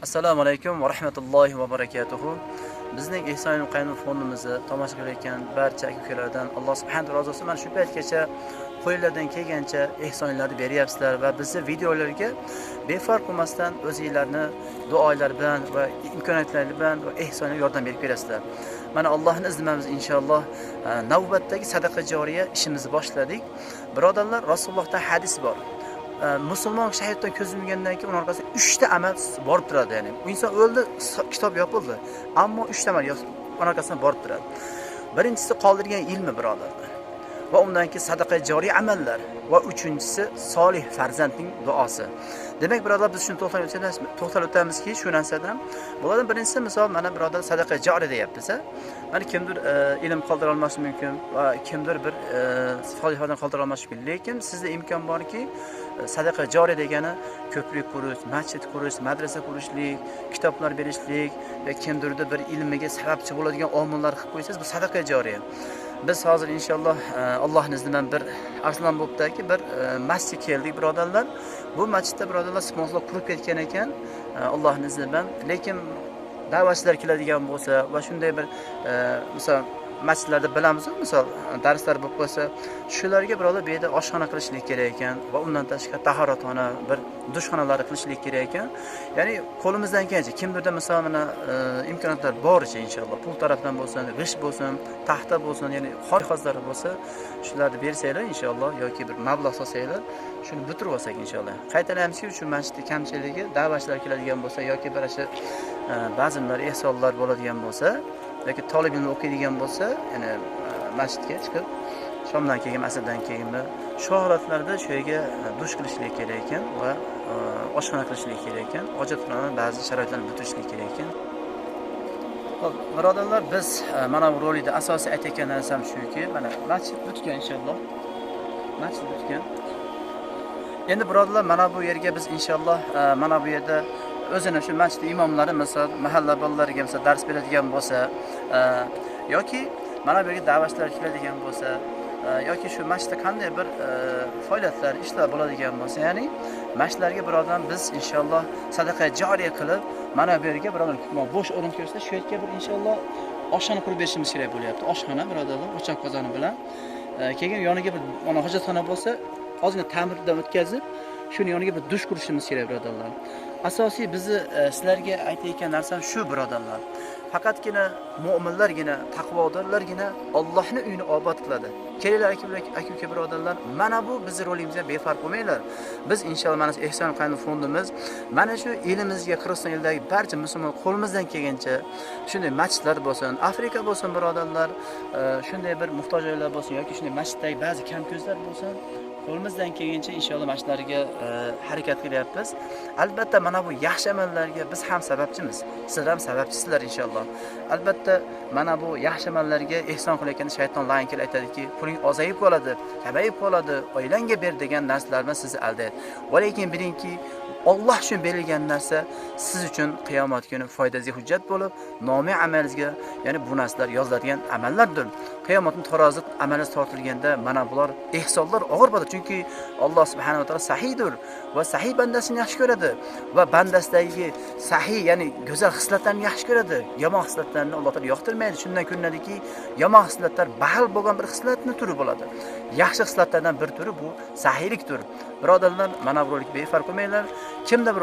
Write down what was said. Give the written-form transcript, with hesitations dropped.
Assalomu alaykum va rahmatullohi va barakatuhu. Bizning Ehson Qaynoq fondimizni tomosha qilayotgan barcha aka-ukalardan Alloh subhanahu va taolo rozi bo'lsin. Mana shu paytgacha qo'llardan kelgancha ehsonlarni beryapsizlar va bizni videolarga befarq bo'lmasdan o'zingizlarni duolar bilan va imkoniyatlar bilan va ehsonga yordam berib berasizlar. Mana Allohning izni bilan inshaalloh navbatdagi sadaqa joriya ishimizni boshladik. Birodarlar, Rasulullohdan hadis bor. Musulmon shahiddan ko'z yumgandan keyin uning orqasiga 3 ta amal borib turadi, ya'ni. U inson o'ldi, kitob yopildi, ammo 3 ta amal uning orqasidan borib turadi. Birinchisi qoldirgan ilmi, birodarlar. Va undan keyin sadaqa joriy amallar va uchinchisi solih farzandning duosi. Demak, birodar, biz shuni to'xtalib o'tamizki, shu narsadan bulardan birinchisi, misol, mana birodar sadaqa joriy deyapmiz. Mana kimdir ilm qoldira olmasligi mumkin va kimdir bir solihadan qoldira olmasligi mumkin. Lekin sizda imkon borki, sadaqa joriy degani ko'prik qurish, masjid qurish, madrasa qurishlik, kitoblar berishlik va kimdirda bir ilmiga sababchi bo'ladigan omillar qilib qo'ysangiz, bu sadaqa joriy. Biz hozir inshaalloh Allohning izni bilan bir Arslan bo'pdagi bir masjid keldik, birodarlar. Bu masjidda birodarlar sponsor qurib ketgan ekan, Allohning izni bilan. Lekin da'vatchilar keladigan bo'lsa va shunday bir misol masjidlarda bilamiz, misol darslar bo'lib qolsa, shularga birodar bu yerda oshxona qilishlik kerak ekan va undan tashqari tahoratxona, bir dushxonalari qilishlik kerak ekan. Ya'ni qo'limizdan kelgancha kimdirda misol mana imkoniyatlar boricha inshaalloh pul tarafdan bo'lsin, g'isht bo'lsin, taxta bo'lsin, ya'ni jihozlari bo'lsa, shularni bersanglar inshaalloh yoki bir mablag' solsanglar, shuni bitirib olsak inshaalloh. Qaytaramizki, shu masjidning kamchiligi da'vatchilar keladigan bo'lsa yoki bir shu ba'zilar ehsonlar bo'ladigan bo'lsa yoki talab ilm o'qiydigan bo'lsa, ya'ni masjidga chiqib shomdan keyin, asrdan keyinmi shu holatlarda shu yerga dush qilishlik kerak ekan va oshxona qilishlik kerak ekan, hojatxona ba'zi sharoitlarni bitirishlik kerak ekan. Xo'p, birodarlar, biz mana bu rolikda asosiy aytayotgan narsam shuki, mana masjid bitgan inshaalloh. Masjid bitgan. Endi birodarlar, mana bu yerga biz inshaalloh mana bu yerda o'zini shu masjid imomlari, misol mahalla bolalariga misol dars beradigan bo'lsa, yoki mana bu yerga da'vatchilar keladigan bo'lsa, yoki shu masjidda qanday bir faoliyatlar, ishlar bo'ladigan bo'lsa, ya'ni masjidlarga birodar biz inshaalloh sadaqa joriy qilib, mana bu yerga birodar bo'sh o'rin ko'rsa, shu yerga bir inshaalloh oshxona qurib berishimiz kerak bo'lyapti. Oshxona birodarlar, o'choq qozoni bilan. Keyin yoniga bir mana hojatxona bo'lsa, ozgina ta'mirdan o'tkazib, shuni yoniga bir dush qurishimiz kerak, birodarlar. Asosiy bizni sizlarga aytayotgan narsam shu, birodarlar. Faqatgina mu'minlargina, taqvodorlargina Allohning uyini obod qiladi. Kelinglar aka-uka birodarlar, mana bu bizning rolimizga befarq bo'lmanglar. Biz inshaalloh mana Ehson Qaynoq fondimiz mana shu elimizga Qirg'iziston elidagi barcha musulmon qo'limizdan kelgancha shunday masjidlar bo'lsin, Afrika bo'lsin birodarlar, shunday bir muhtoj joylar bo'lsin yoki shunday masjiddagi ba'zi kam ko'zlar bo'lsin, qo'limizdan kelgancha inshaalloh masjidlarga harakat qilyapmiz. Albatta mana bu yaxshi amallarga biz ham sababchimiz. Sizlar ham sababchisizlar inshaalloh. Albatta mana bu yaxshi amallarga ehson qilayotganda shayton layn kelib aytadiki, puling ozayib qoladi, kamayib qoladi, oilangga ber degan narsalar bilan sizni aldaydi. Va lekin bilingki, Alloh uchun berilgan narsa siz uchun qiyomat kuni foydasiga hujjat bo'lib, nomi amalingizga, ya'ni bu narsalar yoziladigan amallardir. Qiyomatning tarozi amalingiz tortilganda mana bular ehsonlar og'ir bo'ladi, chunki Alloh subhanahu va taolo sahiydir va sahiy bandasini yaxshi ko'radi va bandasidagi sahiy, ya'ni go'zal xislatlarni yaxshi ko'radi. Yomon xislatlarni Alloh taolo yoqtirmaydi. Shundan ko'rinadiki, yomon xislatlar bahil bo'lgan bir xislatning turi bo'ladi. Yaxshi xislatlardan bir turi bu sahiylikdir. Birodarlar, mana bu rolik befarq bo'lmanglar. Kimda bir